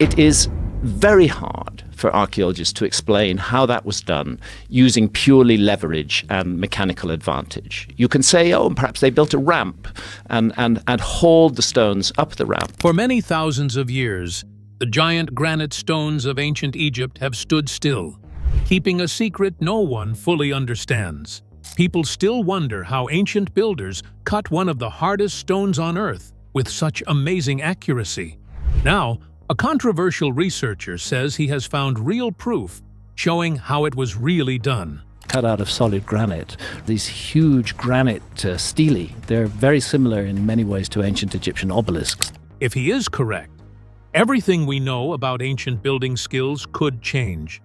It is very hard for archaeologists to explain how that was done using purely leverage and mechanical advantage. You can say, oh, perhaps they built a ramp and hauled the stones up the ramp. For many thousands of years, the giant granite stones of ancient Egypt have stood still, keeping a secret no one fully understands. People still wonder how ancient builders cut one of the hardest stones on Earth with such amazing accuracy. Now, a controversial researcher says he has found real proof showing how it was really done. Cut out of solid granite, these huge granite stelae, they're very similar in many ways to ancient Egyptian obelisks. If he is correct, everything we know about ancient building skills could change.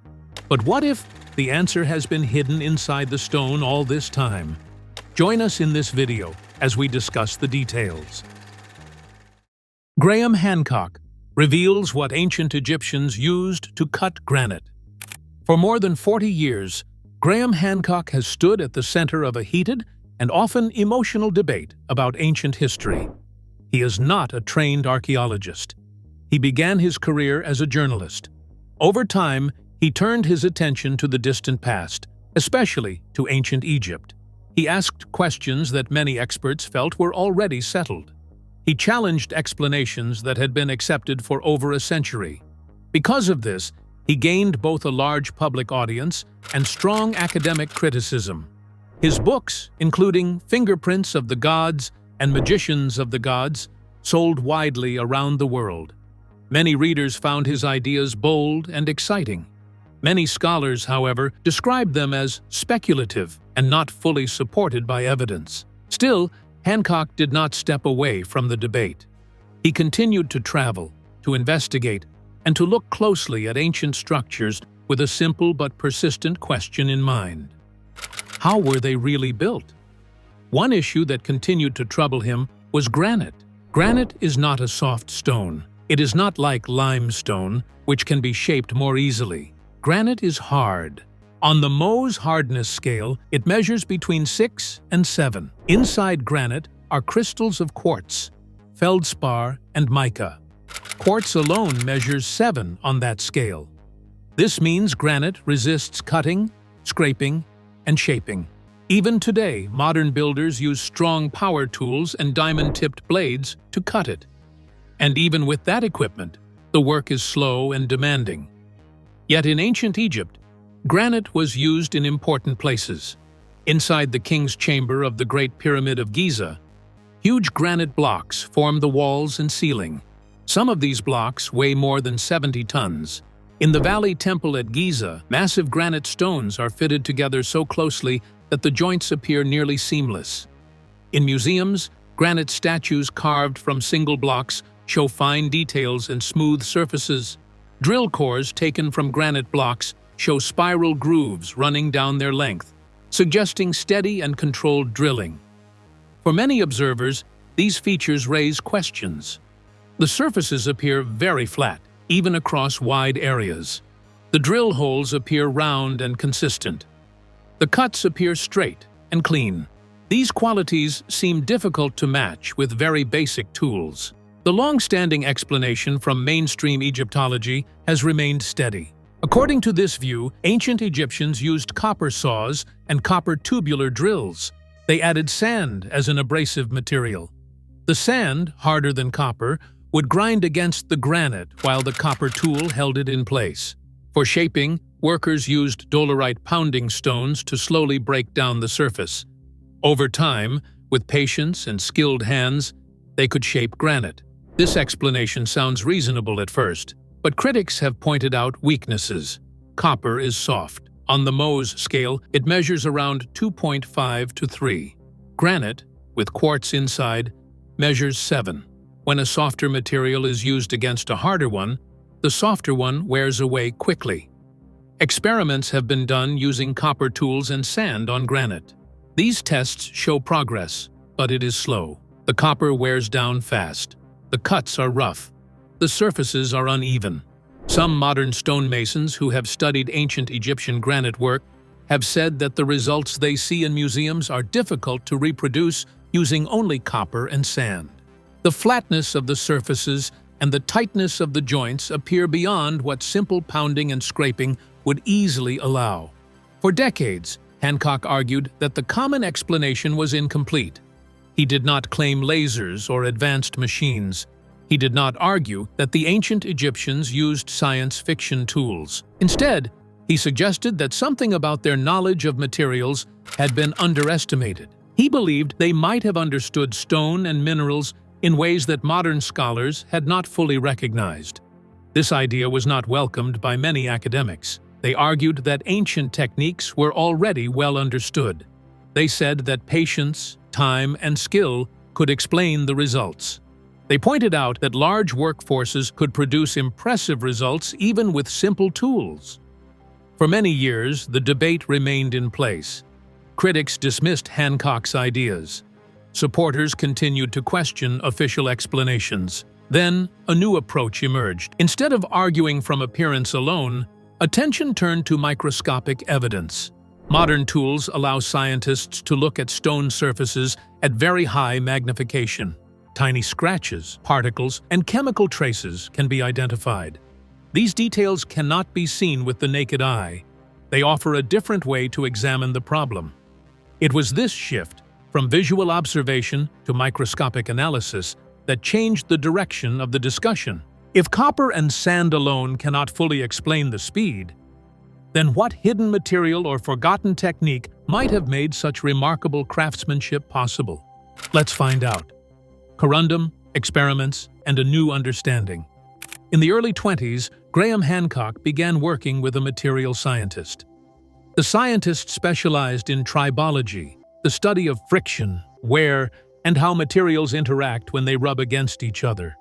But what if the answer has been hidden inside the stone all this time? Join us in this video as we discuss the details. Graham Hancock reveals what ancient Egyptians used to cut granite. For more than 40 years, Graham Hancock has stood at the center of a heated and often emotional debate about ancient history. He is not a trained archaeologist. He began his career as a journalist. Over time, he turned his attention to the distant past, especially to ancient Egypt. He asked questions that many experts felt were already settled. He challenged explanations that had been accepted for over a century. Because of this, he gained both a large public audience and strong academic criticism. His books, including Fingerprints of the Gods and Magicians of the Gods, sold widely around the world. Many readers found his ideas bold and exciting. Many scholars, however, described them as speculative and not fully supported by evidence. Still, Hancock did not step away from the debate. He continued to travel, to investigate, and to look closely at ancient structures with a simple but persistent question in mind. How were they really built? One issue that continued to trouble him was granite. Granite is not a soft stone. It is not like limestone, which can be shaped more easily. Granite is hard. On the Mohs hardness scale, it measures between 6 and 7. Inside granite are crystals of quartz, feldspar, and mica. Quartz alone measures 7 on that scale. This means granite resists cutting, scraping, and shaping. Even today, modern builders use strong power tools and diamond-tipped blades to cut it. And even with that equipment, the work is slow and demanding. Yet in ancient Egypt, granite was used in important places. Inside the king's chamber of the Great Pyramid of Giza, huge granite blocks form the walls and ceiling. Some of these blocks weigh more than 70 tons. In the Valley Temple at Giza, massive granite stones are fitted together so closely that the joints appear nearly seamless. In museums, granite statues carved from single blocks show fine details and smooth surfaces. Drill cores taken from granite blocks show spiral grooves running down their length, suggesting steady and controlled drilling. For many observers, these features raise questions. The surfaces appear very flat, even across wide areas. The drill holes appear round and consistent. The cuts appear straight and clean. These qualities seem difficult to match with very basic tools. The long-standing explanation from mainstream Egyptology has remained steady. According to this view, ancient Egyptians used copper saws and copper tubular drills. They added sand as an abrasive material. The sand, harder than copper, would grind against the granite while the copper tool held it in place. For shaping, workers used dolerite pounding stones to slowly break down the surface. Over time, with patience and skilled hands, they could shape granite. This explanation sounds reasonable at first, but critics have pointed out weaknesses. Copper is soft. On the Mohs scale, it measures around 2.5 to 3. Granite, with quartz inside, measures 7. When a softer material is used against a harder one, the softer one wears away quickly. Experiments have been done using copper tools and sand on granite. These tests show progress, but it is slow. The copper wears down fast. The cuts are rough. The surfaces are uneven. Some modern stonemasons who have studied ancient Egyptian granite work have said that the results they see in museums are difficult to reproduce using only copper and sand. The flatness of the surfaces and the tightness of the joints appear beyond what simple pounding and scraping would easily allow. For decades, Hancock argued that the common explanation was incomplete. He did not claim lasers or advanced machines. He did not argue that the ancient Egyptians used science fiction tools. Instead, he suggested that something about their knowledge of materials had been underestimated. He believed they might have understood stone and minerals in ways that modern scholars had not fully recognized. This idea was not welcomed by many academics. They argued that ancient techniques were already well understood. They said that patience, time, and skill could explain the results. They pointed out that large workforces could produce impressive results even with simple tools. For many years, the debate remained in place. Critics dismissed Hancock's ideas. Supporters continued to question official explanations. Then, a new approach emerged. Instead of arguing from appearance alone, attention turned to microscopic evidence. Modern tools allow scientists to look at stone surfaces at very high magnification. Tiny scratches, particles, and chemical traces can be identified. These details cannot be seen with the naked eye. They offer a different way to examine the problem. It was this shift, from visual observation to microscopic analysis, that changed the direction of the discussion. If copper and sand alone cannot fully explain the speed, then what hidden material or forgotten technique might have made such remarkable craftsmanship possible? Let's find out. Corundum, experiments, and a new understanding. In the early 20s, Graham Hancock began working with a material scientist. The scientist specialized in tribology, the study of friction, wear, and how materials interact when they rub against each other.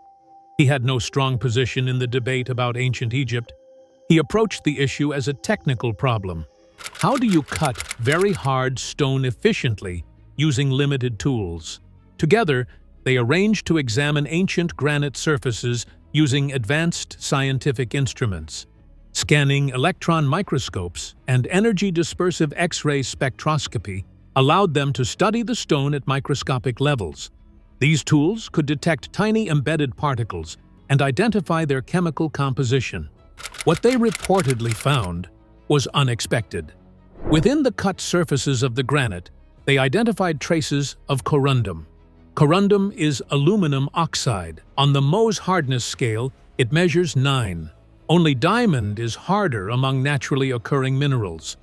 He had no strong position in the debate about ancient Egypt. He approached the issue as a technical problem. How do you cut very hard stone efficiently using limited tools? Together, they arranged to examine ancient granite surfaces using advanced scientific instruments. Scanning electron microscopes and energy-dispersive X-ray spectroscopy allowed them to study the stone at microscopic levels. These tools could detect tiny embedded particles and identify their chemical composition. What they reportedly found was unexpected. Within the cut surfaces of the granite, they identified traces of corundum. Corundum is aluminum oxide. On the Mohs hardness scale, it measures 9. Only diamond is harder among naturally occurring minerals.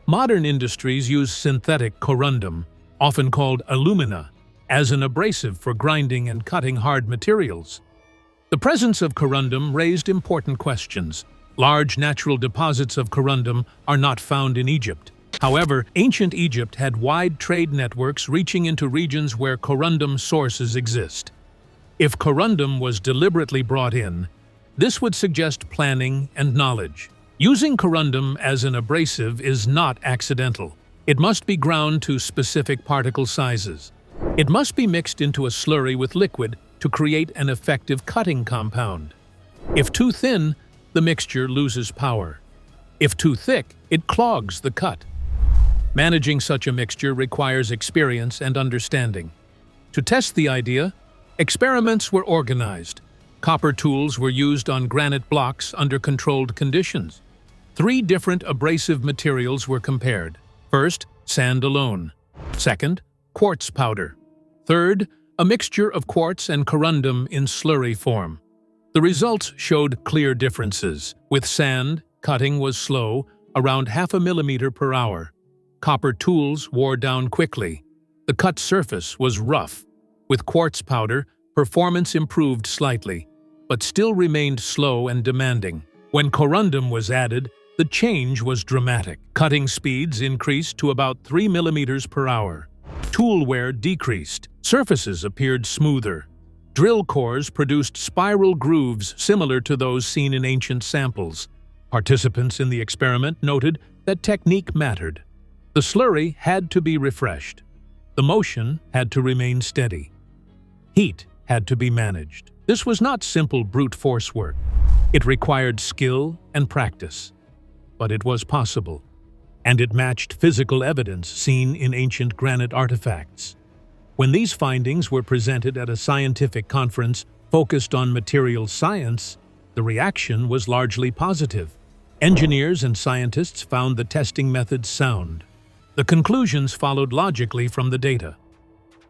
Modern industries use synthetic corundum, often called alumina, as an abrasive for grinding and cutting hard materials. The presence of corundum raised important questions. Large natural deposits of corundum are not found in Egypt. However, ancient Egypt had wide trade networks reaching into regions where corundum sources exist. If corundum was deliberately brought in, this would suggest planning and knowledge. Using corundum as an abrasive is not accidental. It must be ground to specific particle sizes. It must be mixed into a slurry with liquid to create an effective cutting compound. If too thin, the mixture loses power. If too thick, it clogs the cut. Managing such a mixture requires experience and understanding. To test the idea, experiments were organized. Copper tools were used on granite blocks under controlled conditions. 3 different abrasive materials were compared. First, sand alone. Second, quartz powder. Third, a mixture of quartz and corundum in slurry form. The results showed clear differences. With sand, cutting was slow, around half a millimeter per hour. Copper tools wore down quickly. The cut surface was rough. With quartz powder, performance improved slightly, but still remained slow and demanding. When corundum was added, the change was dramatic. Cutting speeds increased to about 3 millimeters per hour. Tool wear decreased. Surfaces appeared smoother. Drill cores produced spiral grooves similar to those seen in ancient samples. Participants in the experiment noted that technique mattered. The slurry had to be refreshed. The motion had to remain steady. Heat had to be managed. This was not simple brute force work. It required skill and practice. But it was possible, and it matched physical evidence seen in ancient granite artifacts. When these findings were presented at a scientific conference, Focused on material science, the reaction was largely positive. Engineers and scientists found the testing methods sound. The conclusions followed logically from the data.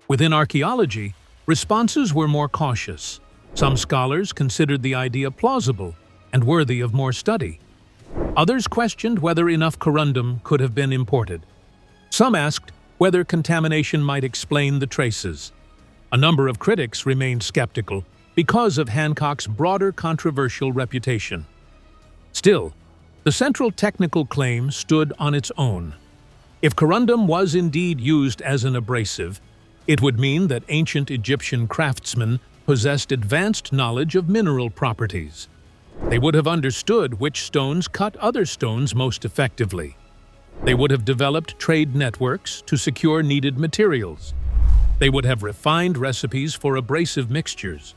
Within archaeology, responses were more cautious. Some scholars considered the idea plausible and worthy of more study. Others questioned whether enough corundum could have been imported. Some asked whether contamination might explain the traces. A number of critics remained skeptical because of Hancock's broader controversial reputation. Still, the central technical claim stood on its own. If corundum was indeed used as an abrasive, it would mean that ancient Egyptian craftsmen possessed advanced knowledge of mineral properties. They would have understood which stones cut other stones most effectively. They would have developed trade networks to secure needed materials. They would have refined recipes for abrasive mixtures.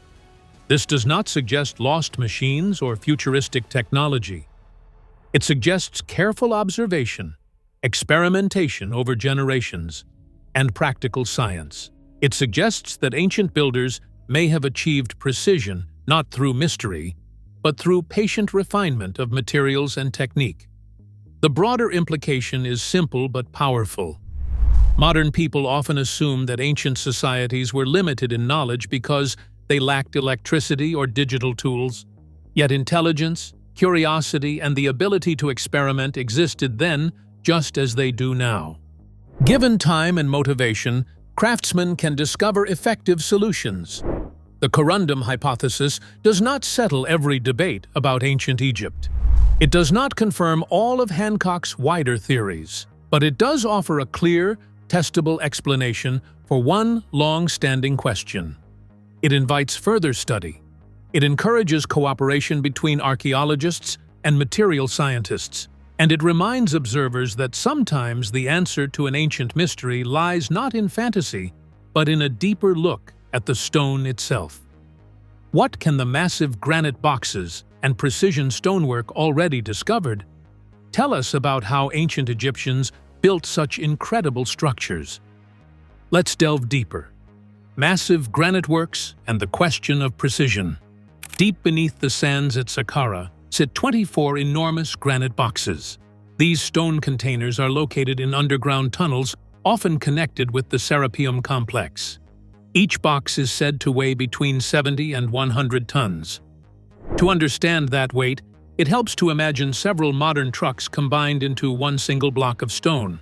This does not suggest lost machines or futuristic technology. It suggests careful observation, experimentation over generations, and practical science. It suggests that ancient builders may have achieved precision not through mystery, but through patient refinement of materials and technique. The broader implication is simple but powerful. Modern people often assume that ancient societies were limited in knowledge because they lacked electricity or digital tools. Yet intelligence, curiosity, and the ability to experiment existed then just as they do now. Given time and motivation, craftsmen can discover effective solutions. The Corundum Hypothesis does not settle every debate about ancient Egypt. It does not confirm all of Hancock's wider theories, but it does offer a clear, testable explanation for one long-standing question. It invites further study. It encourages cooperation between archaeologists and material scientists, and it reminds observers that sometimes the answer to an ancient mystery lies not in fantasy, but in a deeper look at the stone itself. What can the massive granite boxes and precision stonework already discovered tell us about how ancient Egyptians built such incredible structures? Let's delve deeper. Massive granite works and the question of precision. Deep beneath the sands at Saqqara sit 24 enormous granite boxes. These stone containers are located in underground tunnels, often connected with the Serapeum complex. Each box is said to weigh between 70 and 100 tons. To understand that weight, it helps to imagine several modern trucks combined into one single block of stone.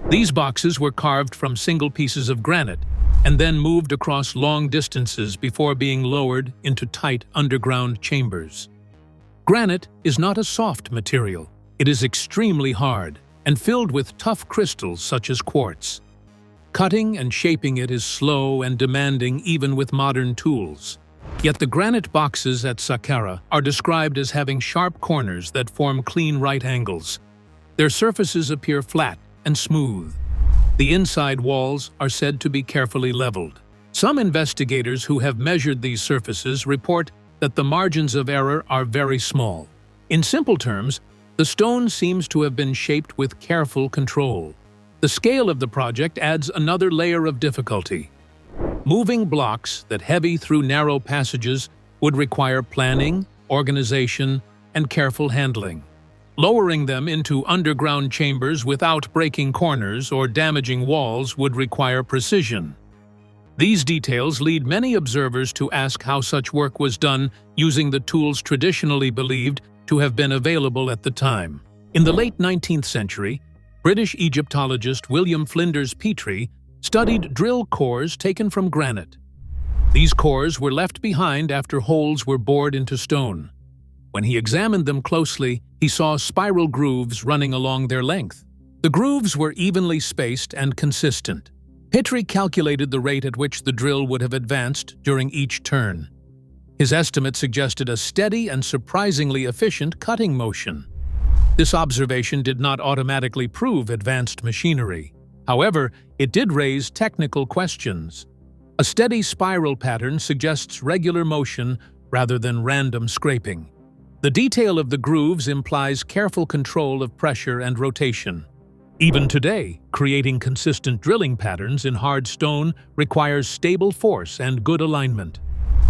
These boxes were carved from single pieces of granite and then moved across long distances before being lowered into tight underground chambers. Granite is not a soft material. It is extremely hard and filled with tough crystals such as quartz. Cutting and shaping it is slow and demanding even with modern tools. Yet the granite boxes at Saqqara are described as having sharp corners that form clean right angles. Their surfaces appear flat and smooth. The inside walls are said to be carefully leveled. Some investigators who have measured these surfaces report that the margins of error are very small. In simple terms, the stone seems to have been shaped with careful control. The scale of the project adds another layer of difficulty. Moving blocks that heavy through narrow passages would require planning, organization, and careful handling. Lowering them into underground chambers without breaking corners or damaging walls would require precision. These details lead many observers to ask how such work was done using the tools traditionally believed to have been available at the time. In the late 19th century, British Egyptologist William Flinders Petrie studied drill cores taken from granite. These cores were left behind after holes were bored into stone. When he examined them closely, he saw spiral grooves running along their length. The grooves were evenly spaced and consistent. Petrie calculated the rate at which the drill would have advanced during each turn. His estimate suggested a steady and surprisingly efficient cutting motion. This observation did not automatically prove advanced machinery. However, it did raise technical questions. A steady spiral pattern suggests regular motion rather than random scraping. The detail of the grooves implies careful control of pressure and rotation. Even today, creating consistent drilling patterns in hard stone requires stable force and good alignment.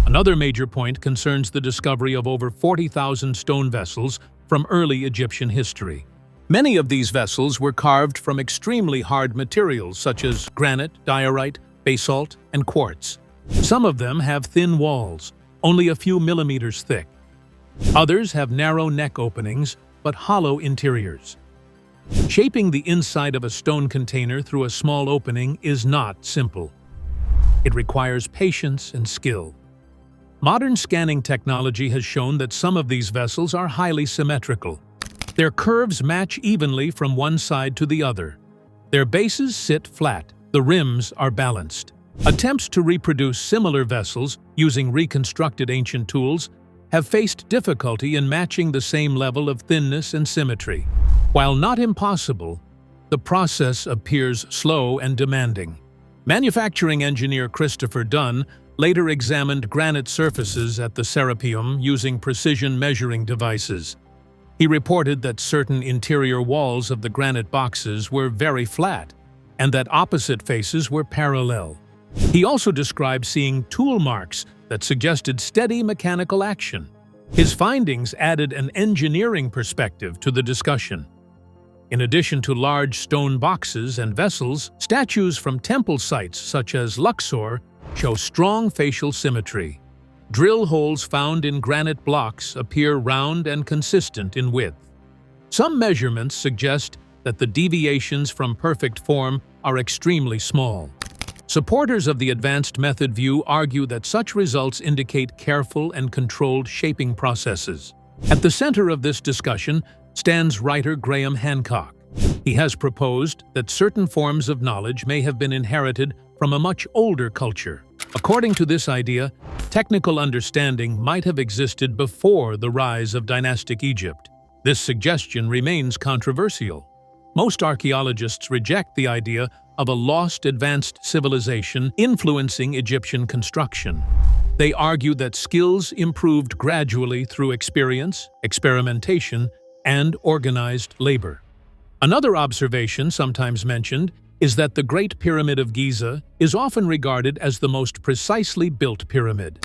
Another major point concerns the discovery of over 40,000 stone vessels from early Egyptian history. Many of these vessels were carved from extremely hard materials such as granite, diorite, basalt, and quartz. Some of them have thin walls, only a few millimeters thick. Others have narrow neck openings, but hollow interiors. Shaping the inside of a stone container through a small opening is not simple. It requires patience and skill. Modern scanning technology has shown that some of these vessels are highly symmetrical. Their curves match evenly from one side to the other. Their bases sit flat, the rims are balanced. Attempts to reproduce similar vessels using reconstructed ancient tools have faced difficulty in matching the same level of thinness and symmetry. While not impossible, the process appears slow and demanding. Manufacturing engineer Christopher Dunn later examined granite surfaces at the Serapeum using precision measuring devices. He reported that certain interior walls of the granite boxes were very flat, and that opposite faces were parallel. He also described seeing tool marks that suggested steady mechanical action. His findings added an engineering perspective to the discussion. In addition to large stone boxes and vessels, statues from temple sites such as Luxor show strong facial symmetry. Drill holes found in granite blocks appear round and consistent in width. Some measurements suggest that the deviations from perfect form are extremely small. Supporters of the advanced method view argue that such results indicate careful and controlled shaping processes. At the center of this discussion stands writer Graham Hancock. He has proposed that certain forms of knowledge may have been inherited from a much older culture. According to this idea, technical understanding might have existed before the rise of dynastic Egypt. This suggestion remains controversial. Most archaeologists reject the idea of a lost advanced civilization influencing Egyptian construction. They argue that skills improved gradually through experience, experimentation, and organized labor. Another observation sometimes mentioned is that the Great Pyramid of Giza is often regarded as the most precisely built pyramid.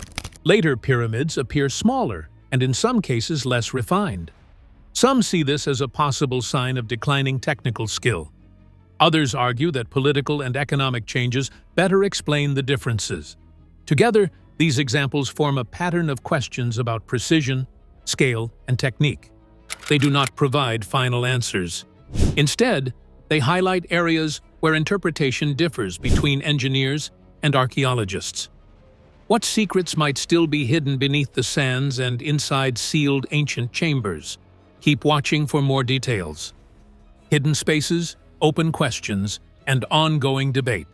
Later pyramids appear smaller and in some cases less refined. Some see this as a possible sign of declining technical skill. Others argue that political and economic changes better explain the differences. Together, these examples form a pattern of questions about precision, scale, and technique. They do not provide final answers. Instead, they highlight areas where interpretation differs between engineers and archaeologists. What secrets might still be hidden beneath the sands and inside sealed ancient chambers? Keep watching for more details. Hidden spaces, open questions, and ongoing debate.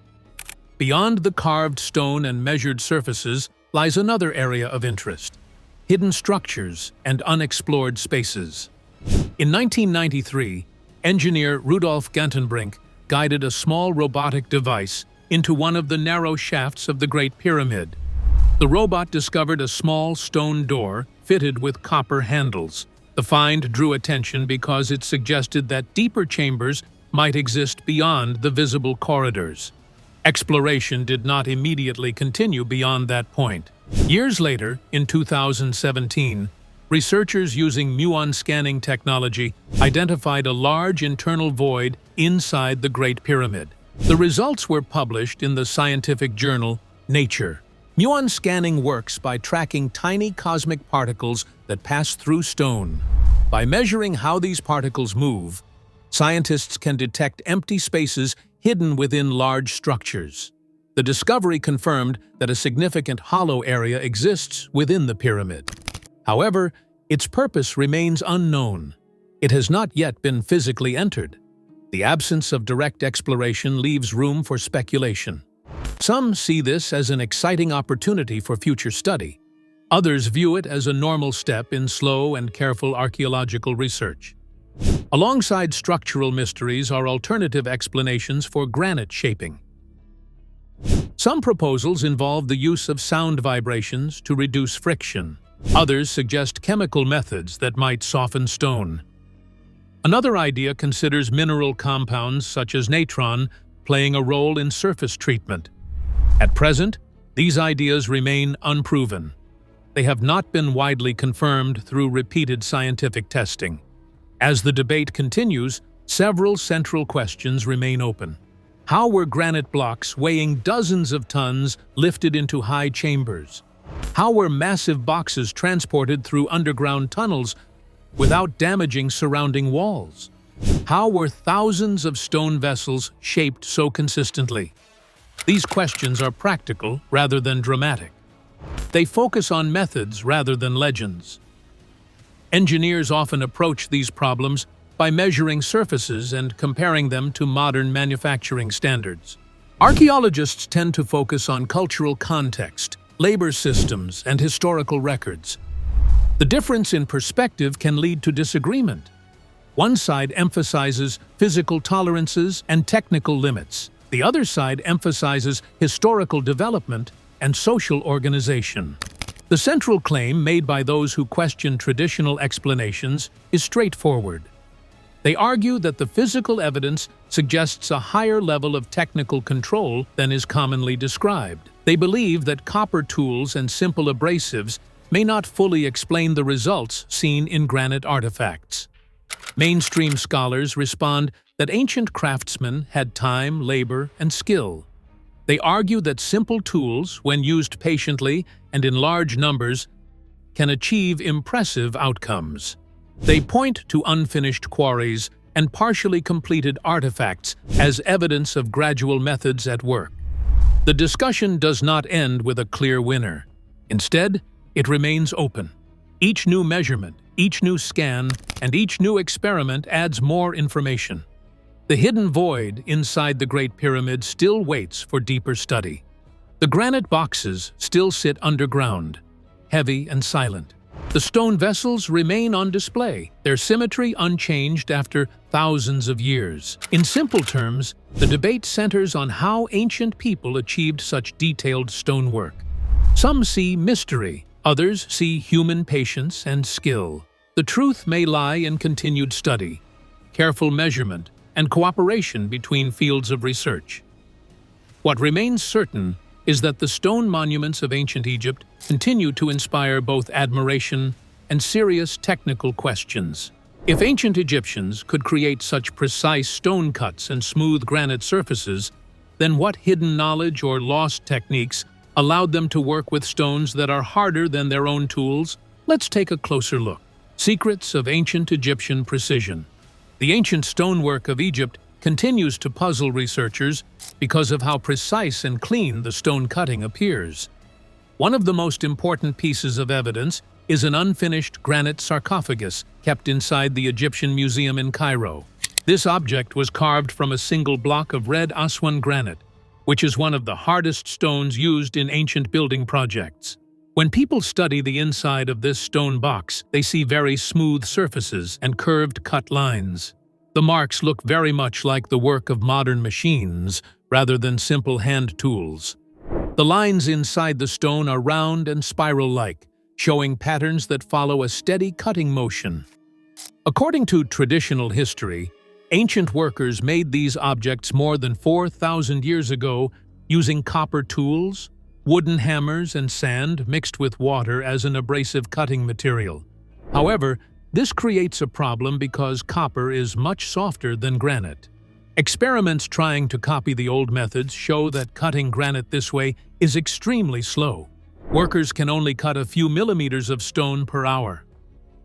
Beyond the carved stone and measured surfaces lies another area of interest: hidden structures and unexplored spaces. In 1993, engineer Rudolf Gantenbrink guided a small robotic device into one of the narrow shafts of the Great Pyramid. The robot discovered a small stone door fitted with copper handles. The find drew attention because it suggested that deeper chambers might exist beyond the visible corridors. Exploration did not immediately continue beyond that point. Years later, in 2017, researchers using muon scanning technology identified a large internal void inside the Great Pyramid. The results were published in the scientific journal Nature. Muon scanning works by tracking tiny cosmic particles that pass through stone. By measuring how these particles move, scientists can detect empty spaces hidden within large structures. The discovery confirmed that a significant hollow area exists within the pyramid. However, its purpose remains unknown. It has not yet been physically entered. The absence of direct exploration leaves room for speculation. Some see this as an exciting opportunity for future study. Others view it as a normal step in slow and careful archaeological research. Alongside structural mysteries are alternative explanations for granite shaping. Some proposals involve the use of sound vibrations to reduce friction. Others suggest chemical methods that might soften stone. Another idea considers mineral compounds such as natron playing a role in surface treatment. At present, These ideas remain unproven. They have not been widely confirmed through repeated scientific testing. As the debate continues, several central questions remain open. How were granite blocks weighing dozens of tons lifted into high chambers? How were massive boxes transported through underground tunnels without damaging surrounding walls? How were thousands of stone vessels shaped so consistently? These questions are practical rather than dramatic. They focus on methods rather than legends. Engineers often approach these problems by measuring surfaces and comparing them to modern manufacturing standards. Archaeologists tend to focus on cultural context, labor systems, and historical records. The difference in perspective can lead to disagreement. One side emphasizes physical tolerances and technical limits. The other side emphasizes historical development and social organization. The central claim made by those who question traditional explanations is straightforward. They argue that the physical evidence suggests a higher level of technical control than is commonly described. They believe that copper tools and simple abrasives may not fully explain the results seen in granite artifacts. Mainstream scholars respond that ancient craftsmen had time, labor, and skill. They argue that simple tools, when used patiently and in large numbers, can achieve impressive outcomes. They point to unfinished quarries and partially completed artifacts as evidence of gradual methods at work. The discussion does not end with a clear winner. Instead, it remains open. Each new measurement, each new scan, and each new experiment adds more information. The hidden void inside the Great Pyramid still waits for deeper study. The granite boxes still sit underground, heavy and silent. The stone vessels remain on display, their symmetry unchanged after thousands of years. In simple terms, the debate centers on how ancient people achieved such detailed stonework. Some see mystery, others see human patience and skill. The truth may lie in continued study, careful measurement, and cooperation between fields of research. What remains certain is that the stone monuments of ancient Egypt continue to inspire both admiration and serious technical questions. If ancient Egyptians could create such precise stone cuts and smooth granite surfaces, then what hidden knowledge or lost techniques allowed them to work with stones that are harder than their own tools? Let's take a closer look. Secrets of ancient Egyptian precision. The ancient stonework of Egypt continues to puzzle researchers because of how precise and clean the stone cutting appears. One of the most important pieces of evidence is an unfinished granite sarcophagus kept inside the Egyptian Museum in Cairo. This object was carved from a single block of red Aswan granite, which is one of the hardest stones used in ancient building projects. When people study the inside of this stone box, they see very smooth surfaces and curved cut lines. The marks look very much like the work of modern machines rather than simple hand tools. The lines inside the stone are round and spiral-like, showing patterns that follow a steady cutting motion. According to traditional history, ancient workers made these objects more than 4,000 years ago using copper tools, wooden hammers, and sand mixed with water as an abrasive cutting material. However, this creates a problem because copper is much softer than granite. Experiments trying to copy the old methods show that cutting granite this way is extremely slow. Workers can only cut a few millimeters of stone per hour.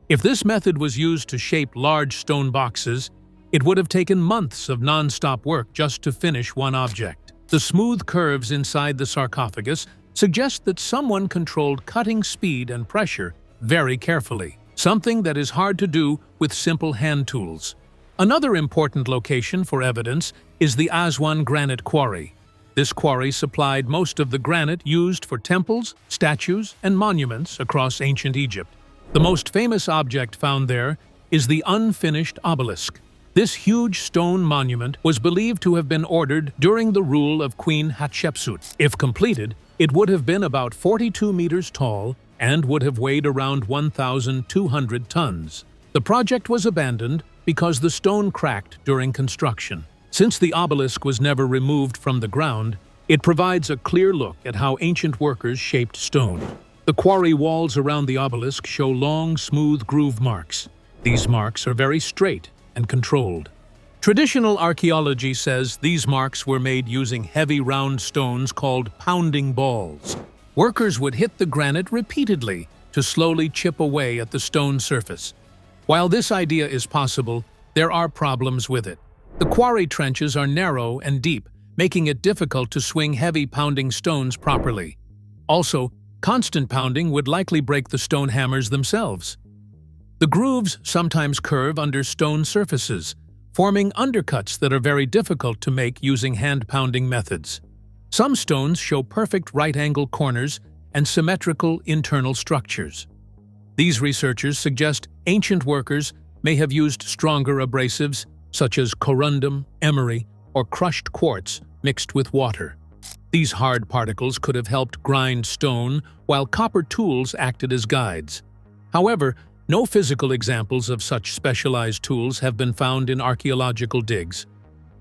If this method was used to shape large stone boxes, it would have taken months of non-stop work just to finish one object. The smooth curves inside the sarcophagus suggest that someone controlled cutting speed and pressure very carefully, something that is hard to do with simple hand tools. Another important location for evidence is the Aswan Granite Quarry. This quarry supplied most of the granite used for temples, statues, and monuments across ancient Egypt. The most famous object found there is the unfinished obelisk. This huge stone monument was believed to have been ordered during the rule of Queen Hatshepsut. If completed, it would have been about 42 meters tall and would have weighed around 1,200 tons. The project was abandoned because the stone cracked during construction. Since the obelisk was never removed from the ground, It provides a clear look at how ancient workers shaped stone. The quarry walls around the obelisk show long, smooth groove marks. These marks are very straight and controlled. Traditional archaeology says these marks were made using heavy round stones called pounding balls. Workers would hit the granite repeatedly to slowly chip away at the stone surface. While this idea is possible, there are problems with it. The quarry trenches are narrow and deep, making it difficult to swing heavy pounding stones properly. Also, constant pounding would likely break the stone hammers themselves. The grooves sometimes curve under stone surfaces, forming undercuts that are very difficult to make using hand-pounding methods. Some stones show perfect right-angle corners and symmetrical internal structures. These researchers suggest ancient workers may have used stronger abrasives, such as corundum, emery, or crushed quartz mixed with water. These hard particles could have helped grind stone, while copper tools acted as guides. However, no physical examples of such specialized tools have been found in archaeological digs.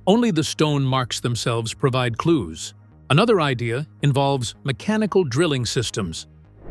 Only the stone marks themselves provide clues. Another idea involves mechanical drilling systems.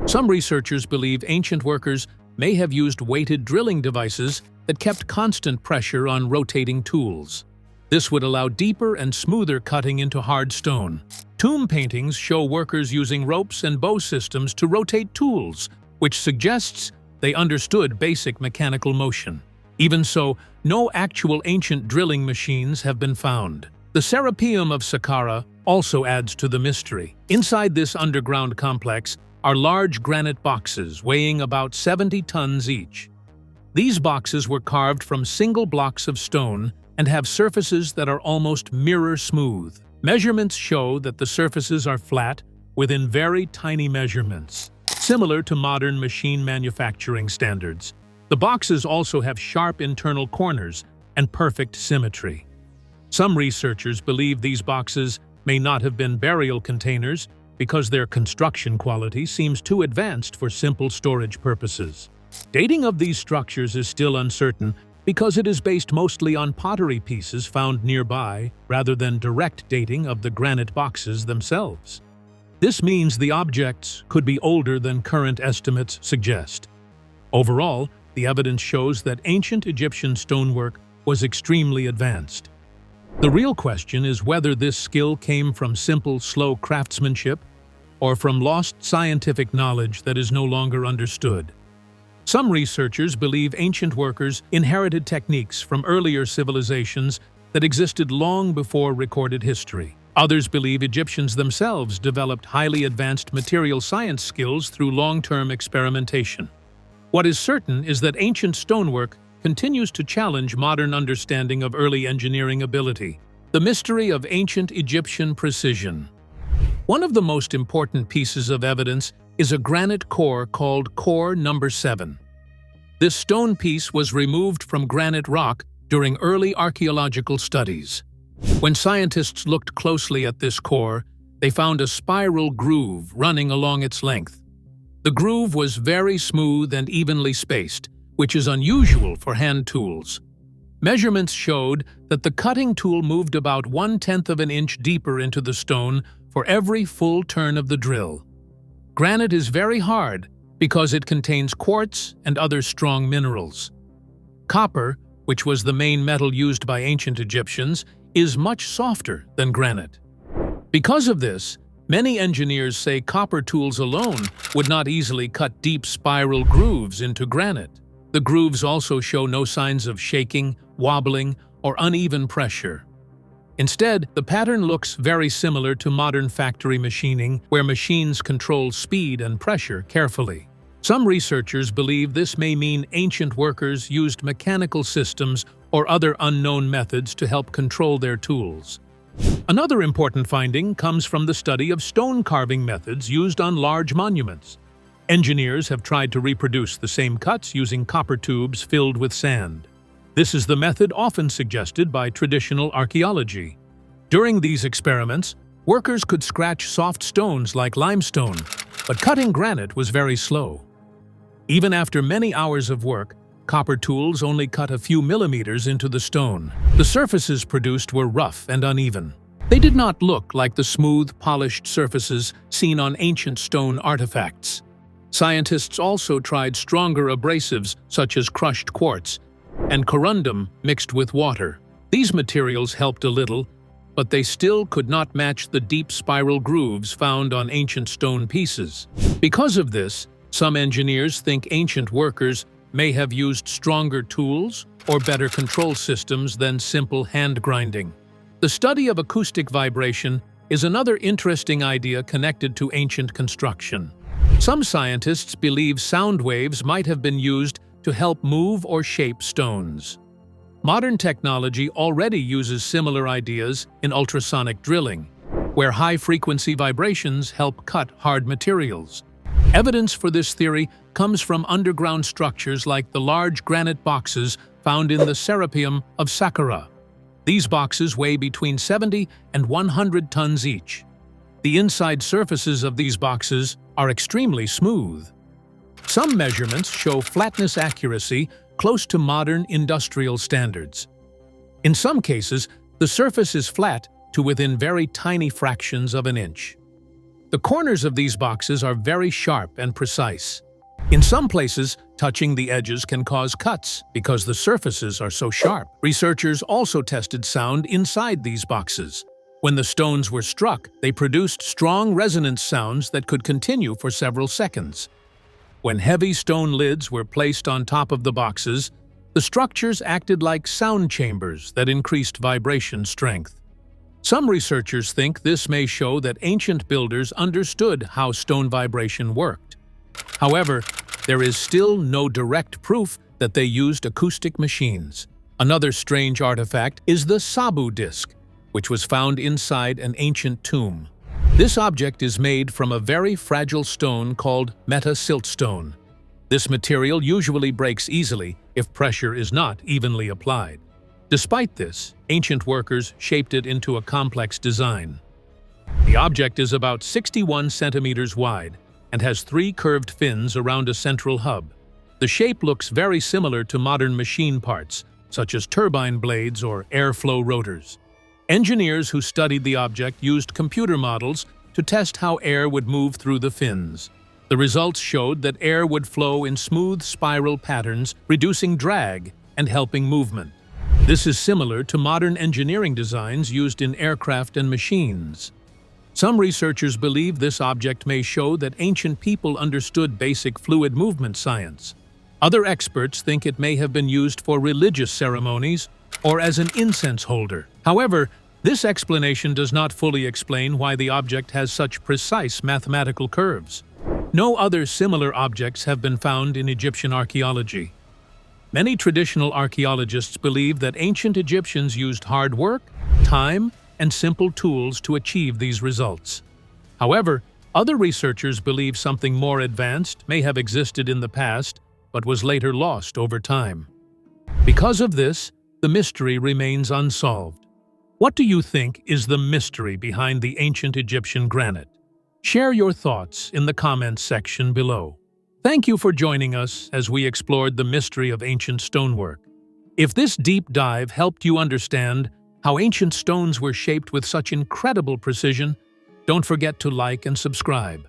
Some researchers believe ancient workers may have used weighted drilling devices that kept constant pressure on rotating tools. This would allow deeper and smoother cutting into hard stone. Tomb paintings show workers using ropes and bow systems to rotate tools, which suggests they understood basic mechanical motion. Even so, no actual ancient drilling machines have been found. The Serapeum of Saqqara also adds to the mystery. Inside this underground complex are large granite boxes weighing about 70 tons each. These boxes were carved from single blocks of stone and have surfaces that are almost mirror smooth. Measurements show that the surfaces are flat within very tiny measurements, similar to modern machine manufacturing standards. The boxes also have sharp internal corners and perfect symmetry. Some researchers believe these boxes may not have been burial containers because their construction quality seems too advanced for simple storage purposes. Dating of these structures is still uncertain because it is based mostly on pottery pieces found nearby rather than direct dating of the granite boxes themselves. This means the objects could be older than current estimates suggest. Overall, the evidence shows that ancient Egyptian stonework was extremely advanced. The real question is whether this skill came from simple, slow craftsmanship or from lost scientific knowledge that is no longer understood. Some researchers believe ancient workers inherited techniques from earlier civilizations that existed long before recorded history. Others believe Egyptians themselves developed highly advanced material science skills through long-term experimentation. What is certain is that ancient stonework continues to challenge modern understanding of early engineering ability. The mystery of ancient Egyptian precision. One of the most important pieces of evidence is a granite core called Core Number 7. This stone piece was removed from granite rock during early archaeological studies. When scientists looked closely at this core, they found a spiral groove running along its length. The groove was very smooth and evenly spaced, which is unusual for hand tools. Measurements showed that the cutting tool moved about 1/10 of an inch deeper into the stone for every full turn of the drill. Granite is very hard because it contains quartz and other strong minerals. Copper, which was the main metal used by ancient Egyptians, is much softer than granite. Because of this, many engineers say copper tools alone would not easily cut deep spiral grooves into granite. The grooves also show no signs of shaking, wobbling, or uneven pressure. Instead, the pattern looks very similar to modern factory machining, where machines control speed and pressure carefully. Some researchers believe this may mean ancient workers used mechanical systems or other unknown methods to help control their tools. Another important finding comes from the study of stone carving methods used on large monuments. Engineers have tried to reproduce the same cuts using copper tubes filled with sand. This is the method often suggested by traditional archaeology. During these experiments, workers could scratch soft stones like limestone, but cutting granite was very slow. Even after many hours of work, copper tools only cut a few millimeters into the stone. The surfaces produced were rough and uneven. They did not look like the smooth, polished surfaces seen on ancient stone artifacts. Scientists also tried stronger abrasives such as crushed quartz and corundum mixed with water. These materials helped a little, but they still could not match the deep spiral grooves found on ancient stone pieces. Because of this, some engineers think ancient workers may have used stronger tools or better control systems than simple hand grinding. The study of acoustic vibration is another interesting idea connected to ancient construction. Some scientists believe sound waves might have been used to help move or shape stones. Modern technology already uses similar ideas in ultrasonic drilling, where high-frequency vibrations help cut hard materials. Evidence for this theory comes from underground structures like the large granite boxes found in the Serapeum of Saqqara. These boxes weigh between 70 and 100 tons each. The inside surfaces of these boxes are extremely smooth. Some measurements show flatness accuracy close to modern industrial standards. In some cases, the surface is flat to within very tiny fractions of an inch. The corners of these boxes are very sharp and precise. In some places, touching the edges can cause cuts because the surfaces are so sharp. Researchers also tested sound inside these boxes. When the stones were struck, they produced strong resonance sounds that could continue for several seconds. When heavy stone lids were placed on top of the boxes, the structures acted like sound chambers that increased vibration strength. Some researchers think this may show that ancient builders understood how stone vibration worked. However, there is still no direct proof that they used acoustic machines. Another strange artifact is the Sabu disc, which was found inside an ancient tomb. This object is made from a very fragile stone called meta-siltstone. This material usually breaks easily if pressure is not evenly applied. Despite this, ancient workers shaped it into a complex design. The object is about 61 centimeters wide and has 3 curved fins around a central hub. The shape looks very similar to modern machine parts, such as turbine blades or airflow rotors. Engineers who studied the object used computer models to test how air would move through the fins. The results showed that air would flow in smooth spiral patterns, reducing drag and helping movement. This is similar to modern engineering designs used in aircraft and machines. Some researchers believe this object may show that ancient people understood basic fluid movement science. Other experts think it may have been used for religious ceremonies or as an incense holder. However, this explanation does not fully explain why the object has such precise mathematical curves. No other similar objects have been found in Egyptian archaeology. Many traditional archaeologists believe that ancient Egyptians used hard work, time, and simple tools to achieve these results. However, other researchers believe something more advanced may have existed in the past, but was later lost over time. Because of this, the mystery remains unsolved. What do you think is the mystery behind the ancient Egyptian granite? Share your thoughts in the comments section below. Thank you for joining us as we explored the mystery of ancient stonework. If this deep dive helped you understand how ancient stones were shaped with such incredible precision, don't forget to like and subscribe.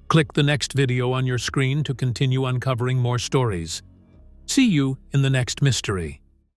Click the next video on your screen to continue uncovering more stories. See you in the next mystery.